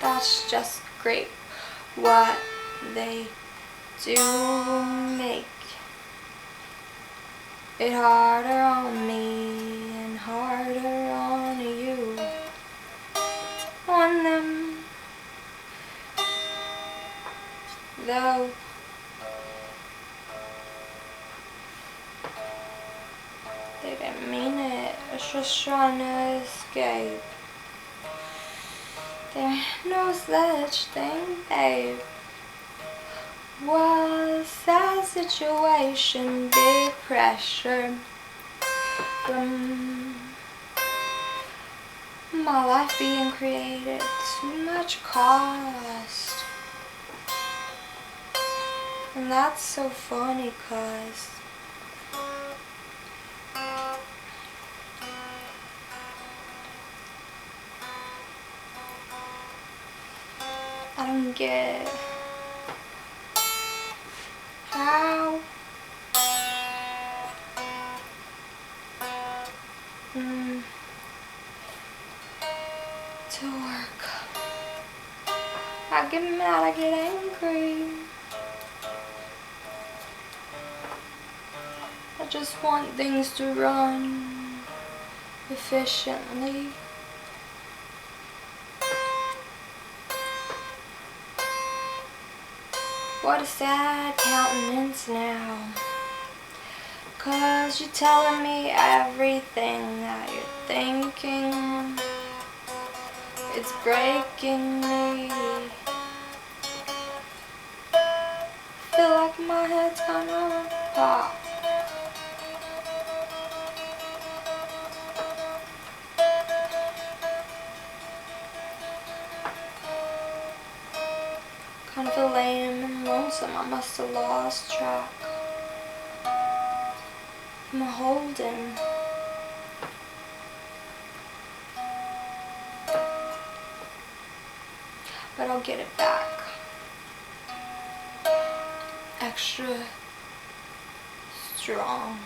That's just great. What they do make it harder on me and harder on you. On them, though, they didn't mean it. It's just trying to escape. There's no such thing, babe. Was that situation big pressure from my life being created? Too much cost. And that's so funny, 'cause I don't get how to work. I get mad, I get angry. I just want things to run efficiently. What a sad countenance now, 'cause you're telling me everything that you're thinking. It's breaking me. Feel like my head's gonna pop. Kind of feel lame and lonesome. I must have lost track. I'm holding. But I'll get it back. Extra strong.